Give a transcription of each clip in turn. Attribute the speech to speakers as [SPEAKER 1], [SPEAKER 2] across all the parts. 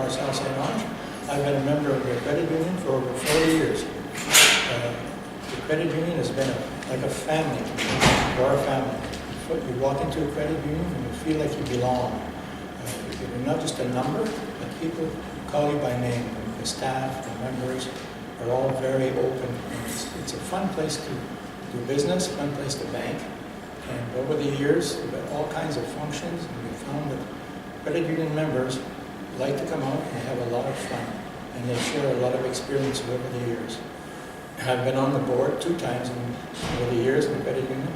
[SPEAKER 1] Marcel St. Ange. I've been a member of the credit union for over 40 years. The credit union has been like a family to me, to our family. You walk into a credit union and you feel like you belong. You're not just a number, but people call you by name. The staff, the members are all very open. It's a fun place to do business, a fun place to bank. And over the years, we've had all kinds of functions, and we've found that credit union members like to come out and have a lot of fun. And they share a lot of experience over the years. I've been on the board 2 times over the years in the credit union,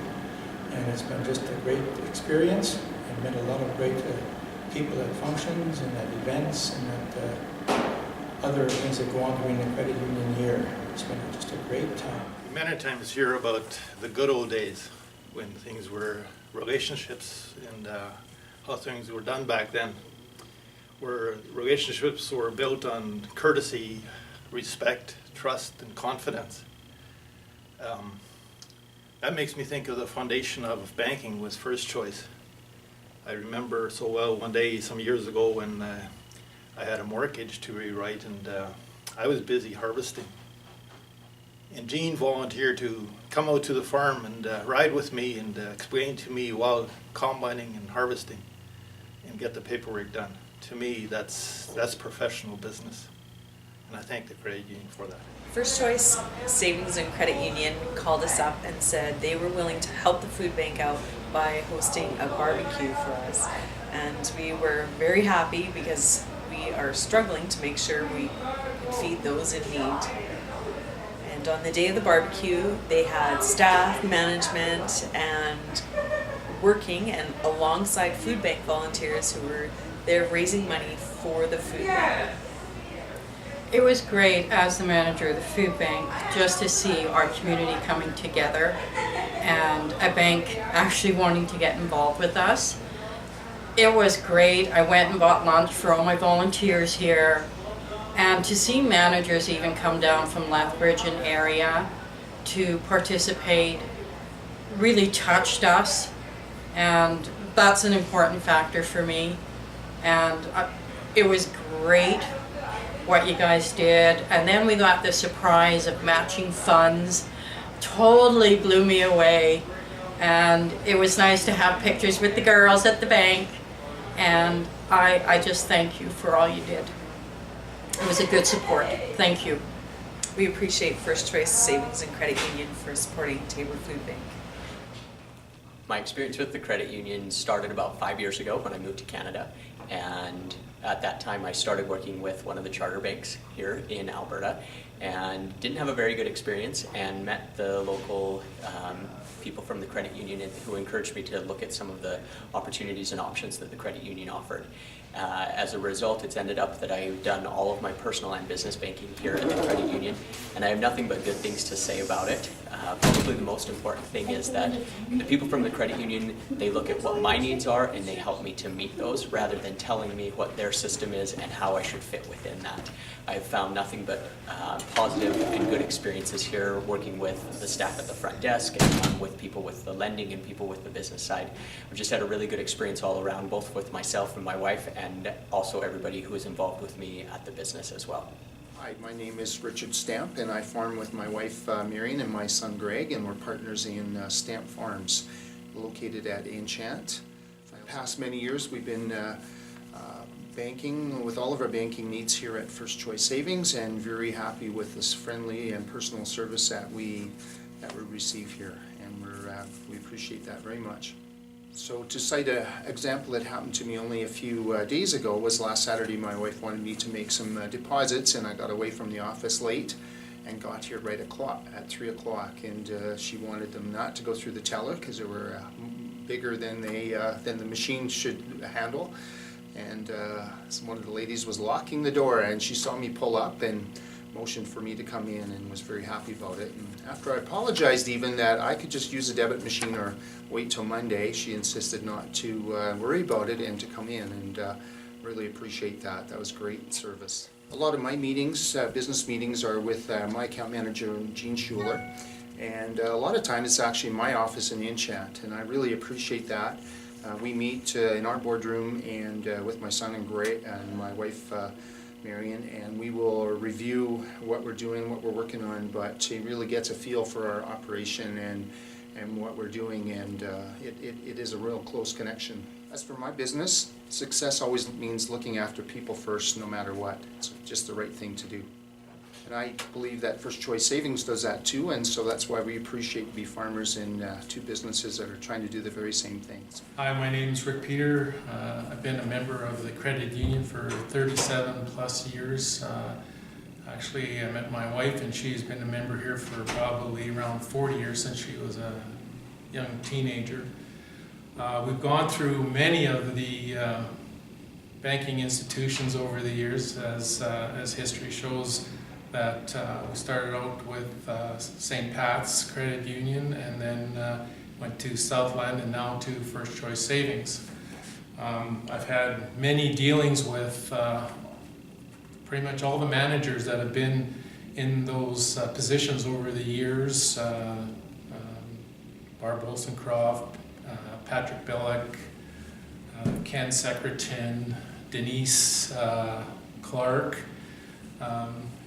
[SPEAKER 1] and it's been just a great experience. I've met a lot of great people at functions and at events and at other things that go on during the credit union year. It's been just a great time.
[SPEAKER 2] Many times hear about the good old days when things were relationships and how things were done back then, where relationships were built on courtesy, respect, trust, and confidence. That makes me think of the foundation of banking was First Choice. I remember so well one day some years ago when I had a mortgage to rewrite, and I was busy harvesting. And Jean volunteered to come out to the farm and ride with me and explain to me while combining and harvesting and get the paperwork done. To me, that's professional business. And I thank the credit union for that.
[SPEAKER 3] First Choice Savings and Credit Union called us up and said they were willing to help the food bank out by hosting a barbecue for us. And we were very happy because we are struggling to make sure we can feed those in need. And on the day of the barbecue, they had staff, management, and working and alongside food bank volunteers who were there raising money for the food bank.
[SPEAKER 4] It was great as the manager of the food bank just to see our community coming together and a bank actually wanting to get involved with us. It was great. I went and bought lunch for all my volunteers here, and to see managers even come down from Lethbridge and area to participate really touched us, and that's an important factor for me. And it was great what you guys did. And then we got the surprise of matching funds. Totally blew me away. And it was nice to have pictures with the girls at the bank. And I just thank you for all you did. It was a good support. Thank you.
[SPEAKER 3] We appreciate First Choice Savings and Credit Union for supporting Taber Food Bank.
[SPEAKER 5] My experience with the credit union started about 5 years ago when I moved to Canada, and at that time I started working with one of the charter banks here in Alberta and didn't have a very good experience, and met the local people from the credit union who encouraged me to look at some of the opportunities and options that the credit union offered. As a result, it's ended up that I've done all of my personal and business banking here at the credit union, and I have nothing but good things to say about it. Probably the most important thing is that the people from the credit union, they look at what my needs are and they help me to meet those rather than telling me what their system is and how I should fit within that. I've found nothing but positive and good experiences here working with the staff at the front desk and with people with the lending and people with the business side. I've just had a really good experience all around, both with myself and my wife, and also everybody who is involved with me at the business as well.
[SPEAKER 6] Hi, my name is Richard Stamp, and I farm with my wife Marion and my son Greg, and we're partners in Stamp Farms, located at Enchant. For the past many years, we've been banking with all of our banking needs here at First Choice Savings, and very happy with this friendly and personal service that we receive here, and we appreciate that very much. So to cite an example that happened to me only a few days ago was last Saturday. My wife wanted me to make some deposits, and I got away from the office late and got here right at 3 o'clock, and she wanted them not to go through the teller because they were bigger than the machine should handle. And one of the ladies was locking the door, and she saw me pull up and motioned for me to come in, and was very happy about it. And after I apologized even that I could just use a debit machine or wait till Monday, she insisted not to worry about it and to come in, and really appreciate that. That was great service. A lot of my meetings, business meetings, are with my account manager, Jean Schuler, and a lot of times it's actually in my office in Enchant, and I really appreciate that. We meet in our boardroom, and with my son and Greg and my wife Marion, and we will review what we're doing, what we're working on, but she really gets a feel for our operation and what we're doing, and it is a real close connection. As for my business, success always means looking after people first, no matter what. It's just the right thing to do. And I believe that First Choice Savings does that too, and so that's why we appreciate Bee Farmers and two businesses that are trying to do the very same things.
[SPEAKER 7] Hi, my name is Rick Peter. I've been a member of the credit union for 37 plus years. Actually, I met my wife and she's been a member here for probably around 40 years since she was a young teenager. We've gone through many of the banking institutions over the years, as history shows. That we started out with St. Pat's Credit Union, and then went to Southland, and now to First Choice Savings. I've had many dealings with pretty much all the managers that have been in those positions over the years. Barb Olsencroft, Patrick Bellick, Ken Secretin, Denise Clark,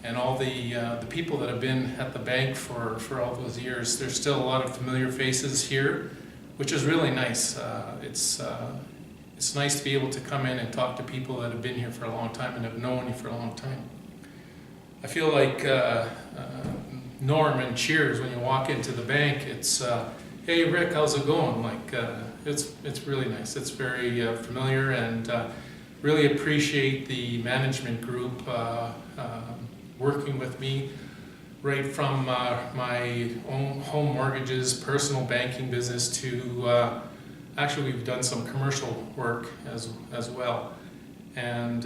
[SPEAKER 7] and all the people that have been at the bank for all those years. There's still a lot of familiar faces here, which is really nice. It's nice to be able to come in and talk to people that have been here for a long time and have known you for a long time. I feel like Norm and Cheers, when you walk into the bank, it's, hey Rick, how's it going? Like, it's really nice. It's very familiar, and really appreciate the management group working with me right from my own home mortgages, personal banking business, to actually we've done some commercial work as well. And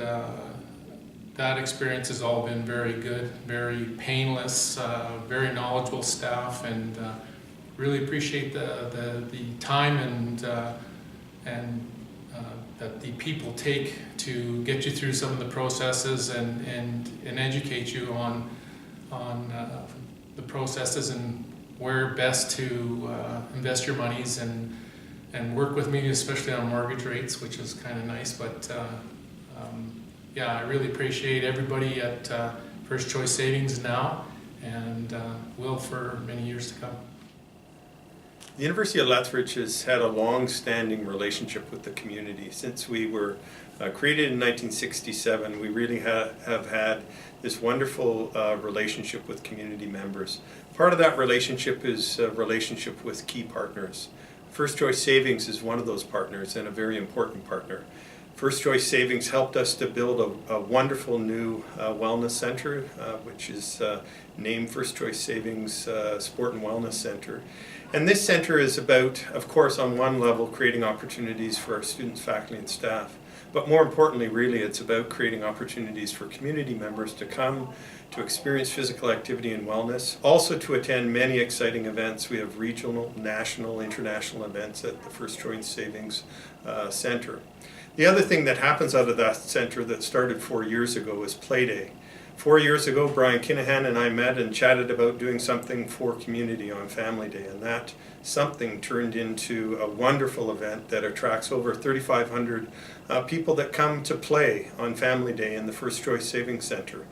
[SPEAKER 7] that experience has all been very good, very painless, very knowledgeable staff, and really appreciate the time and that the people take to get you through some of the processes and educate you on the processes and where best to invest your monies, and work with me, especially on mortgage rates, which is kind of nice. But yeah, I really appreciate everybody at First Choice Savings now, and will for many years to come.
[SPEAKER 8] The University of Lethbridge has had a long-standing relationship with the community. Since we were created in 1967, we really have had this wonderful relationship with community members. Part of that relationship is a relationship with key partners. First Choice Savings is one of those partners, and a very important partner. First Choice Savings helped us to build a wonderful new wellness center, which is named First Choice Savings Sport and Wellness Center. And this center is about, of course, on one level, creating opportunities for our students, faculty, and staff. But more importantly, really, it's about creating opportunities for community members to come, to experience physical activity and wellness, also to attend many exciting events. We have regional, national, international events at the First Choice Savings Center. The other thing that happens out of that center that started 4 years ago is Play Day. 4 years ago, Brian Kinahan and I met and chatted about doing something for community on Family Day, and that something turned into a wonderful event that attracts over 3,500 people that come to play on Family Day in the First Choice Savings Center.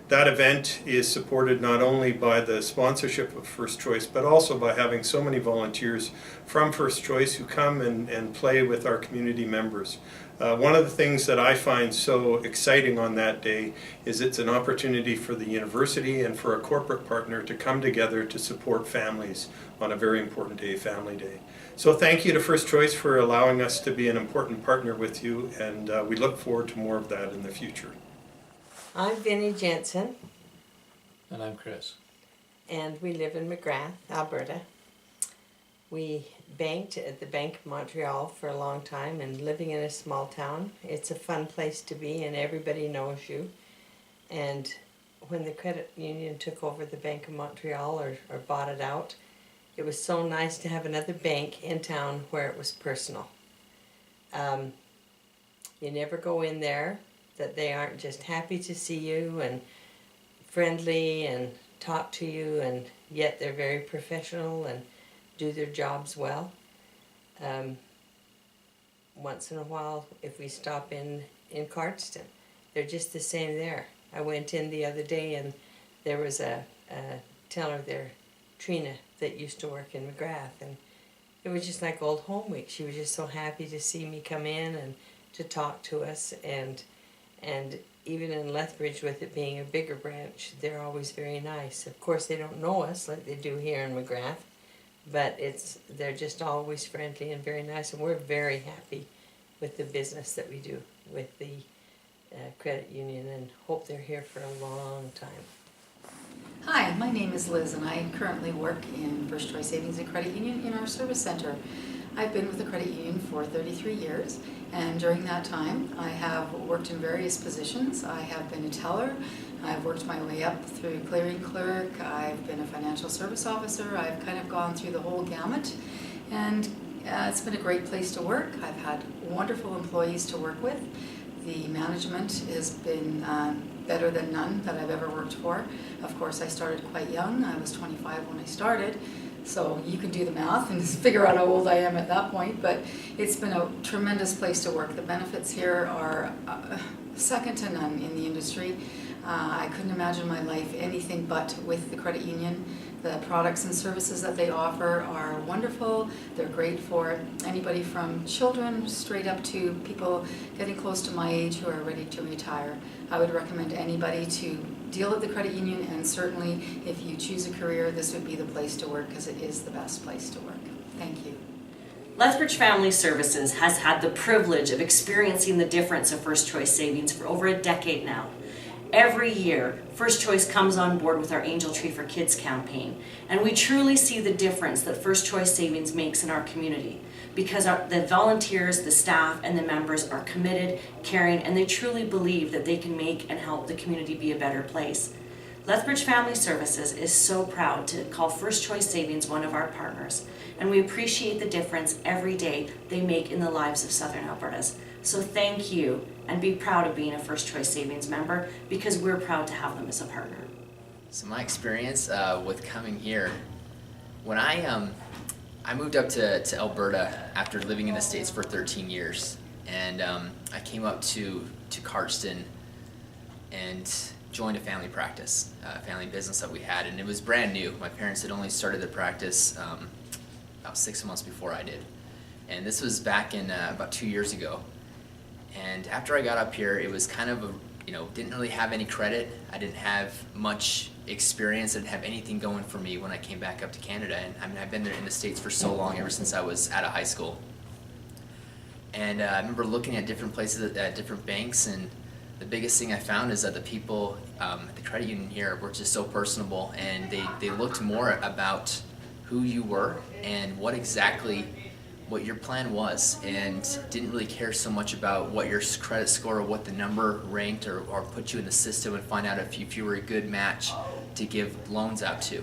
[SPEAKER 8] That event is supported not only by the sponsorship of First Choice, but also by having so many volunteers from First Choice who come and play with our community members. One of the things that I find so exciting on that day is it's an opportunity for the university and for a corporate partner to come together to support families on a very important day, Family Day. So thank you to First Choice for allowing us to be an important partner with you, and we look forward to more of that in the future.
[SPEAKER 9] I'm Vinnie Jensen,
[SPEAKER 10] And I'm Chris.
[SPEAKER 9] and we live in McGrath, Alberta. We banked at the Bank of Montreal for a long time, and living in a small town, it's a fun place to be, and everybody knows you. And when the credit union took over the Bank of Montreal or bought it out, it was so nice to have another bank in town where it was personal. You never go in there that they aren't just happy to see you and friendly and talk to you, and yet they're very professional and do their jobs well. Once in a while, if we stop in Cardston, they're just the same there. I went in the other day and there was a teller there, Trina, that used to work in McGrath, and it was just like old home week. She was just so happy to see me come in and to talk to us, and even in Lethbridge, with it being a bigger branch, they're always very nice. Of course, they don't know us like they do here in McGrath, but they're just always friendly and very nice, and we're very happy with the business that we do with the credit union, and hope they're here for a long time.
[SPEAKER 11] Hi, my name is Liz and I currently work in First Choice Savings and Credit Union in our service center. I've been with the credit union for 33 years, and during that time I have worked in various positions. I have been a teller, I've worked my way up through clearing clerk, I've been a financial service officer, I've kind of gone through the whole gamut, and it's been a great place to work. I've had wonderful employees to work with. The management has been better than none that I've ever worked for. Of course, I started quite young. I was 25 when I started, so you can do the math and figure out how old I am at that point, but it's been a tremendous place to work. The benefits here are second to none in the industry. I couldn't imagine my life anything but with the credit union. The products and services that they offer are wonderful. They're great for anybody from children straight up to people getting close to my age who are ready to retire. I would recommend anybody to deal at the credit union, and certainly if you choose a career, this would be the place to work because it is the best place to work. Thank you.
[SPEAKER 12] Lethbridge Family Services has had the privilege of experiencing the difference of First Choice Savings for over a decade now. Every year, First Choice comes on board with our Angel Tree for Kids campaign, and we truly see the difference that First Choice Savings makes in our community, because the volunteers, the staff, and the members are committed, caring, and they truly believe that they can make and help the community be a better place. Lethbridge Family Services is so proud to call First Choice Savings one of our partners, and we appreciate the difference every day they make in the lives of Southern Albertans. So thank you, and be proud of being a First Choice Savings member, because we're proud to have them as a partner.
[SPEAKER 13] So my experience with coming here, when I moved up to Alberta after living in the States for 13 years, and I came up to Cardston and joined a family practice, family business that we had, and it was brand new. My parents had only started the practice about 6 months before I did, and this was back in about 2 years ago. And after I got up here, it was kind of didn't really have any credit. I didn't have much experience. I didn't have anything going for me when I came back up to Canada. And I mean, I've been there in the States for so long, ever since I was out of high school. And I remember looking at different places at different banks, and the biggest thing I found is that the people at the credit union here were just so personable, and they looked more about who you were and what your plan was, and didn't really care so much about what your credit score or what the number ranked or put you in the system and find out if you were a good match to give loans out to.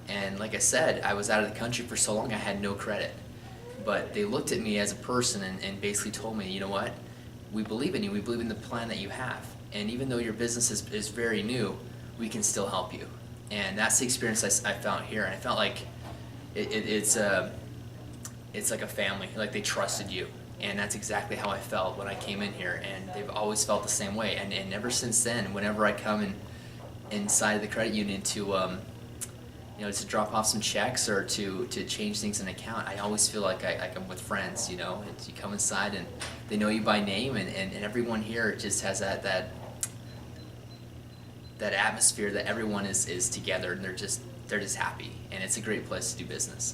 [SPEAKER 13] And like I said, I was out of the country for so long I had no credit. But they looked at me as a person and basically told me, you know what, we believe in you, we believe in the plan that you have. And even though your business is very new, we can still help you. And that's the experience I found here, and I felt like it's like a family, like they trusted you. And that's exactly how I felt when I came in here, and they've always felt the same way. And ever since then, whenever I come inside of the credit union to drop off some checks or to change things in an account, I always feel like I'm with friends, and you come inside and they know you by name, and everyone here just has that atmosphere that everyone is together, and they're just happy, and it's a great place to do business.